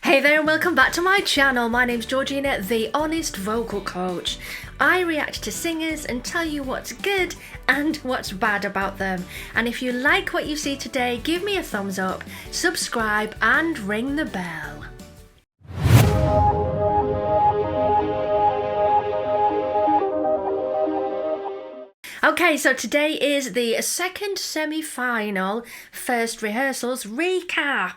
Hey there and welcome back to my channel. My name's Georgina, the Honest Vocal Coach. I react to singers and tell you what's good and what's bad about them. And if you like what you see today, give me a thumbs up, subscribe and ring the bell. Okay, so today is the second semi-final first rehearsals recap.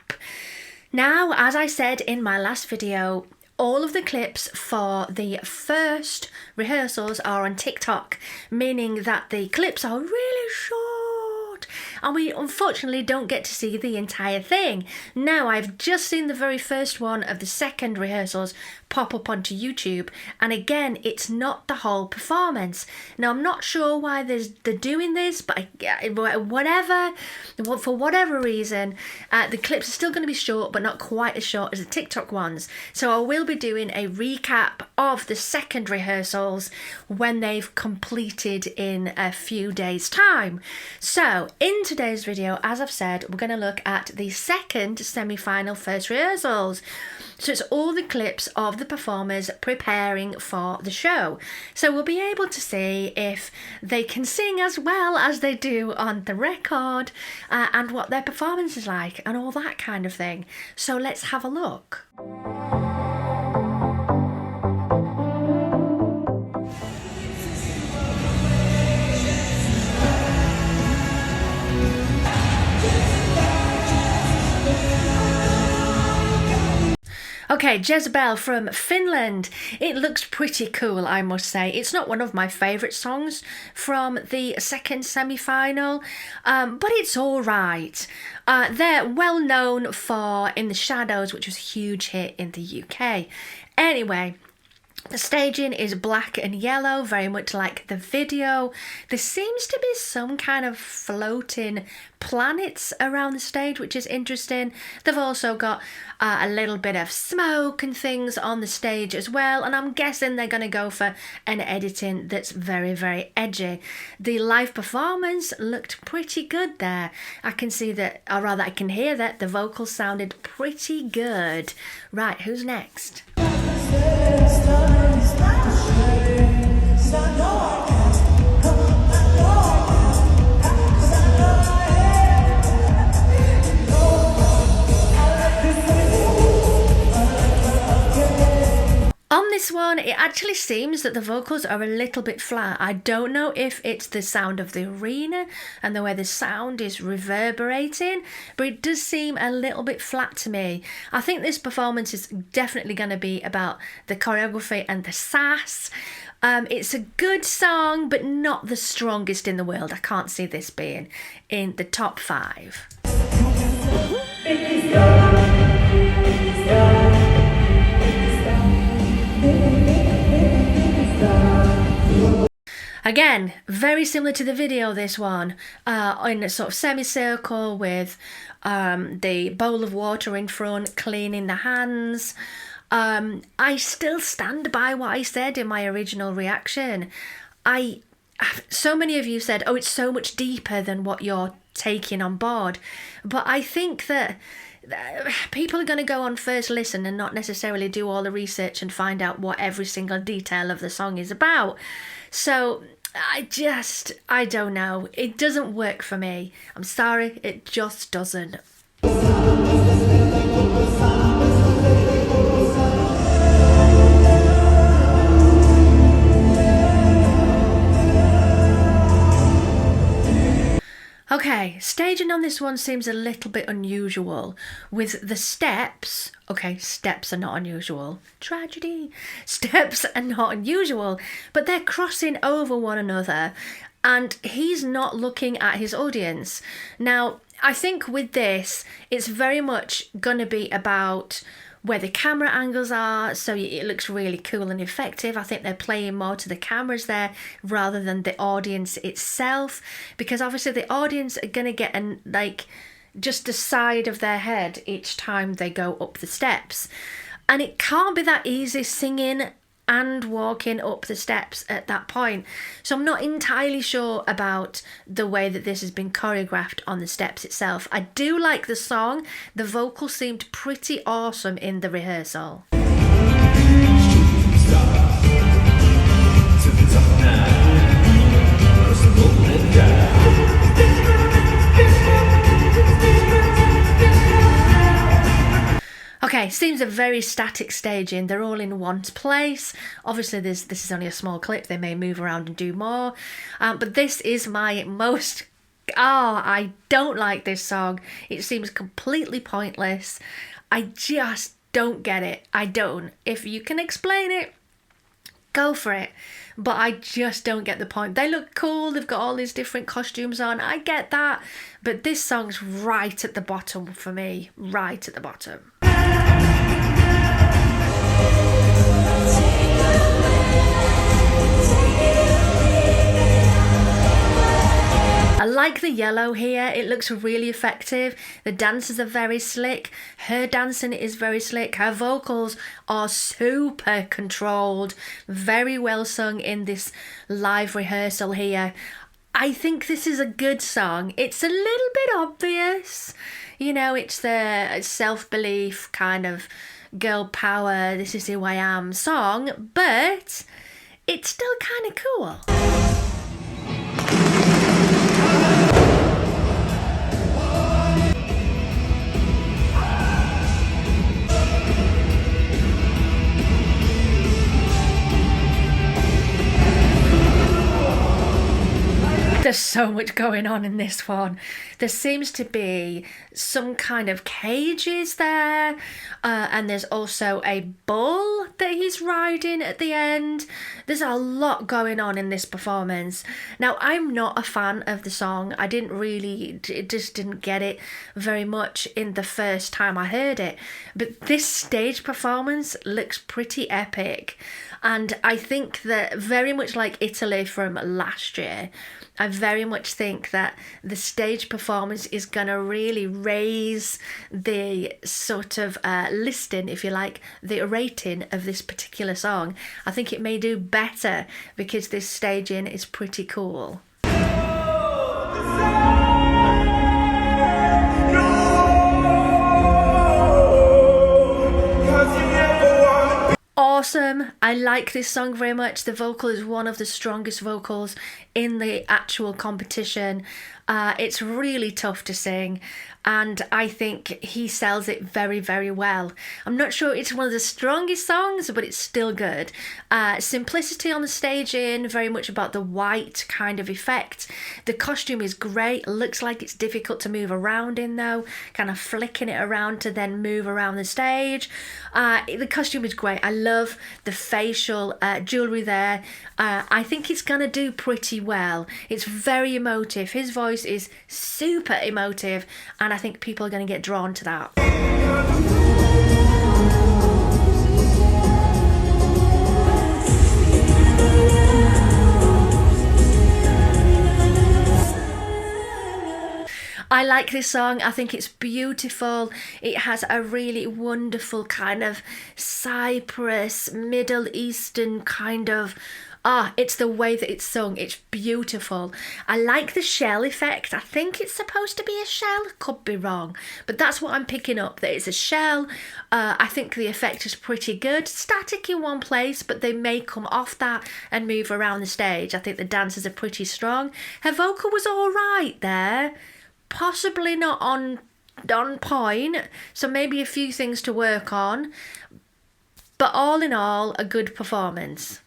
Now, as I said in my last video, all of the clips for the first rehearsals are on TikTok, meaning that the clips are really short and we unfortunately don't get to see the entire thing. Now, I've just seen the very first one of the second rehearsals pop up onto YouTube, and again, it's not the whole performance. Now, I'm not sure why they're doing this, but for whatever reason, the clips are still going to be short, but not quite as short as the TikTok ones. So I will be doing a recap of the second rehearsals when they've completed in a few days' time. So in today's video, as I've said, we're going to look at the second semi-final first rehearsals. So it's all the clips of the performers preparing for the show. So we'll be able to see if they can sing as well as they do on the record and what their performance is like and all that kind of thing. So let's have a look. Okay, Jezebel from Finland. It looks pretty cool, I must say. It's not one of my favourite songs from the second semi-final, but it's all right. They're well known for In the Shadows, which was a huge hit in the UK. Anyway, the staging is black and yellow, very much like the video. There seems to be some kind of floating planets around the stage, which is interesting. They've also got a little bit of smoke and things on the stage as well, and I'm guessing they're going to go for an editing that's very, very edgy. The live performance looked pretty good there. I can see that, or rather I can hear that the vocals sounded pretty good. Right, who's next? On this one, it actually seems that the vocals are a little bit flat. I don't know if it's the sound of the arena and the way the sound is reverberating, but it does seem a little bit flat to me. I think this performance is definitely going to be about the choreography and the sass. It's a good song, but not the strongest in the world. I can't see this being in the top 5. Again, very similar to the video, this one, in a sort of semicircle with the bowl of water in front, cleaning the hands. I still stand by what I said in my original reaction. So many of you said, oh, it's so much deeper than what you're taking on board. But I think that people are going to go on first listen and not necessarily do all the research and find out what every single detail of the song is about. So I don't know. It doesn't work for me. I'm sorry, it just doesn't. Okay, staging on this one seems a little bit unusual with the steps. Okay, steps are not unusual. Tragedy. Steps are not unusual, but they're crossing over one another and he's not looking at his audience. Now, I think with this, it's very much going to be about where the camera angles are, so it looks really cool and effective. I think they're playing more to the cameras there rather than the audience itself, because obviously the audience are going to get just the side of their head each time they go up the steps. And it can't be that easy singing and walking up the steps at that point. So I'm not entirely sure about the way that this has been choreographed on the steps itself. I do like the song. The vocals seemed pretty awesome in the rehearsal. Okay, seems a very static staging. They're all in one place. Obviously, this is only a small clip. They may move around and do more. But this is my most... I don't like this song. It seems completely pointless. I just don't get it. I don't. If you can explain it, go for it. But I just don't get the point. They look cool. They've got all these different costumes on. I get that. But this song's right at the bottom for me. Right at the bottom. I like the yellow here. It looks really effective. The dancers are very slick. Her dancing is very slick. Her vocals are super controlled. Very well sung in this live rehearsal here. I think this is a good song. It's a little bit obvious. You know, it's the self-belief kind of girl power, this is who I am song, but it's still kind of cool. There's so much going on in this one. There seems to be some kind of cages there, and there's also a bull that he's riding at the end. There's a lot going on in this performance. Now, I'm not a fan of the song. I just didn't get it very much in the first time I heard it. But this stage performance looks pretty epic. And I think that very much like Italy from last year, I very much think that the stage performance is going to really raise the sort of listing, if you like, the rating of this particular song. I think it may do better because this staging is pretty cool. Awesome. I like this song very much. The vocal is one of the strongest vocals in the actual competition. It's really tough to sing, and I think he sells it very, very well. I'm not sure it's one of the strongest songs, but it's still good. Simplicity on the staging, very much about the white kind of effect. The costume is great. Looks like it's difficult to move around in though, kind of flicking it around to then move around the stage. The costume is great. I love the facial jewellery there. I think it's going to do pretty well. It's very emotive. His voice is super emotive, and I think people are going to get drawn to that. I like this song. I think it's beautiful. It has a really wonderful kind of Cyprus, Middle Eastern kind of... it's the way that it's sung. It's beautiful. I like the shell effect. I think it's supposed to be a shell. Could be wrong. But that's what I'm picking up, that it's a shell. I think the effect is pretty good. Static in one place, but they may come off that and move around the stage. I think the dancers are pretty strong. Her vocal was all right there. Possibly not on point. So maybe a few things to work on. But all in all, a good performance.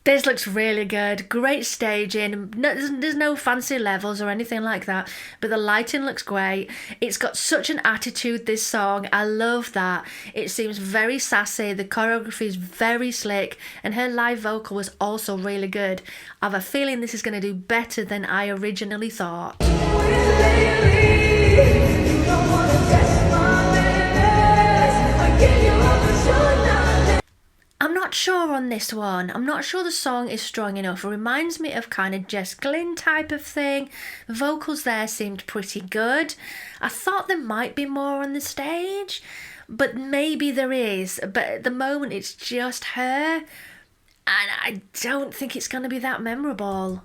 This looks really good. Great staging. There's no fancy levels or anything like that, but the lighting looks great. It's got such an attitude, this song. I love that. It seems very sassy. The choreography is very slick, and her live vocal was also really good. I have a feeling this is going to do better than I originally thought. more on this one. I'm not sure the song is strong enough. It reminds me of kind of Jess Glynn type of thing. The vocals there seemed pretty good. I thought there might be more on the stage, but maybe there is. But at the moment, it's just her, and I don't think it's going to be that memorable.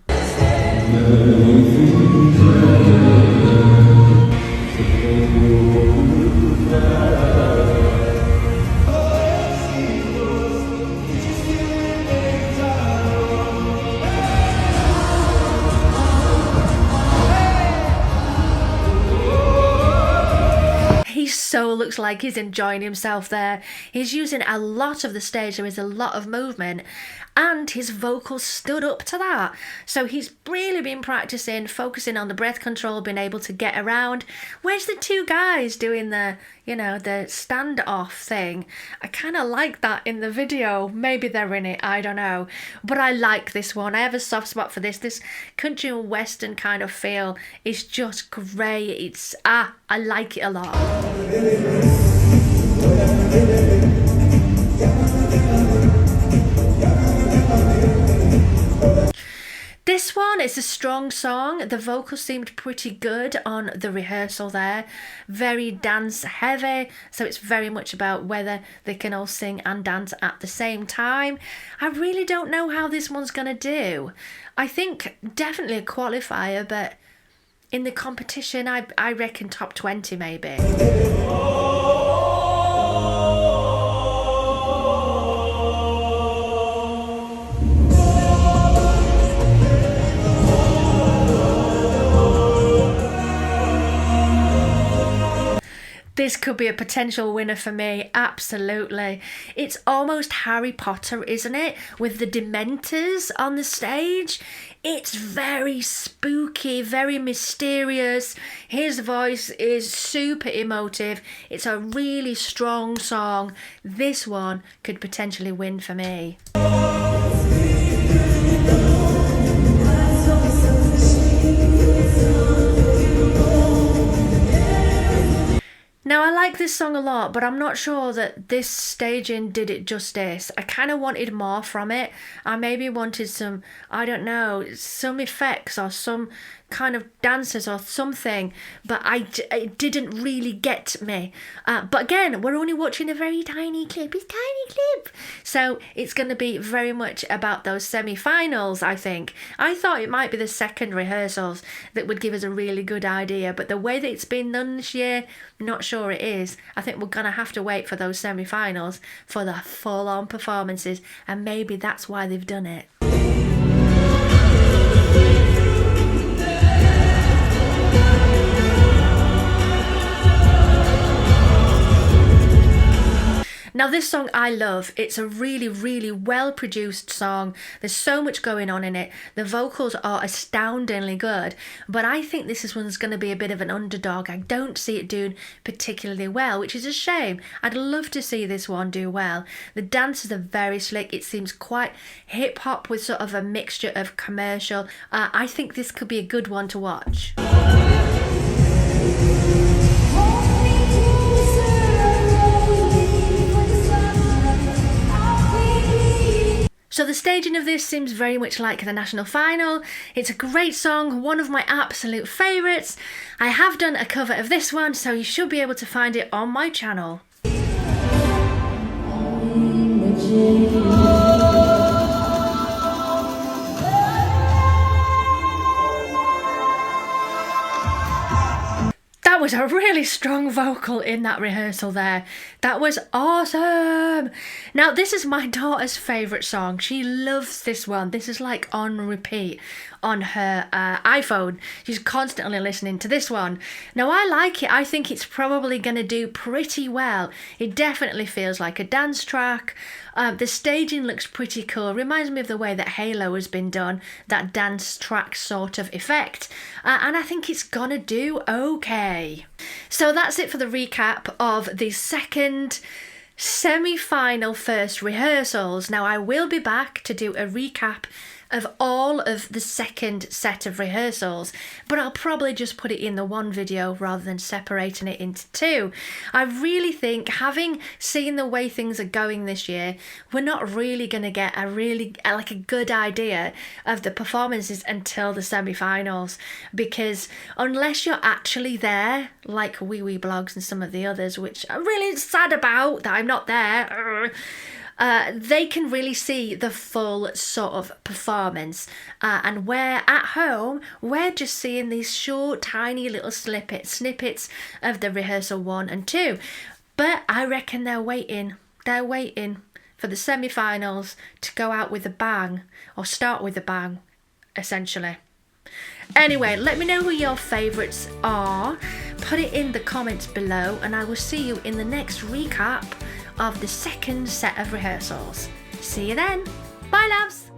So looks like he's enjoying himself there. He's using a lot of the stage. There is a lot of movement, and his vocals stood up to that. So he's really been practicing, focusing on the breath control, being able to get around. Where's the two guys doing the the standoff thing? I kind of like that in the video. Maybe they're in it, I don't know. But I like this one. I have a soft spot for this. This country and western kind of feel is just great. It's, I like it a lot. This one is a strong song. The vocals seemed pretty good on the rehearsal there. Very dance heavy, so it's very much about whether they can all sing and dance at the same time. I really don't know how this one's going to do. I think definitely a qualifier, but in the competition, I reckon top 20 maybe. This could be a potential winner for me, absolutely. It's almost Harry Potter, isn't it? With the Dementors on the stage. It's very spooky, very mysterious. His voice is super emotive. It's a really strong song. This one could potentially win for me. Now, I like this song a lot, but I'm not sure that this staging did it justice. I kind of wanted more from it. I maybe wanted some, I don't know, some effects or some kind of dancers or something, but it didn't really get me. But again, we're only watching a very tiny clip. It's a tiny clip. So it's going to be very much about those semi-finals, I think. I thought it might be the second rehearsals that would give us a really good idea, but the way that it's been done this year, not sure it is. I think we're going to have to wait for those semi-finals for the full-on performances, and maybe that's why they've done it. Now, this song I love. It's a really, really well-produced song. There's so much going on in it. The vocals are astoundingly good, but I think this one's going to be a bit of an underdog. I don't see it doing particularly well, which is a shame. I'd love to see this one do well. The dances are very slick. It seems quite hip-hop with sort of a mixture of commercial. I think this could be a good one to watch. So the staging of this seems very much like the national final. It's a great song, one of my absolute favourites. I have done a cover of this one, so you should be able to find it on my channel. That was a really strong vocal in that rehearsal there. That was awesome. Now, this is my daughter's favourite song. She loves this one. This is like on repeat on her iPhone. She's constantly listening to this one. Now, I like it. I think it's probably going to do pretty well. It definitely feels like a dance track. The staging looks pretty cool. Reminds me of the way that Halo has been done, that dance track sort of effect. And I think it's gonna do okay. So that's it for the recap of the second semi-final first rehearsals. Now, I will be back to do a recap of all of the second set of rehearsals, but I'll probably just put it in the one video rather than separating it into two. I really think, having seen the way things are going this year, we're not really going to get a good idea of the performances until the semi-finals, because unless you're actually there, like Wee Wee Blogs and some of the others, which I'm really sad about that I'm not there, they can really see the full sort of performance, and we're at home, we're just seeing these short, tiny little snippets of the rehearsal 1 and 2. But I reckon they're waiting for the semi-finals to go out with a bang, or start with a bang, essentially. Anyway, let me know who your favourites are. Put it in the comments below, and I will see you in the next recap of the second set of rehearsals. See you then. Bye, loves.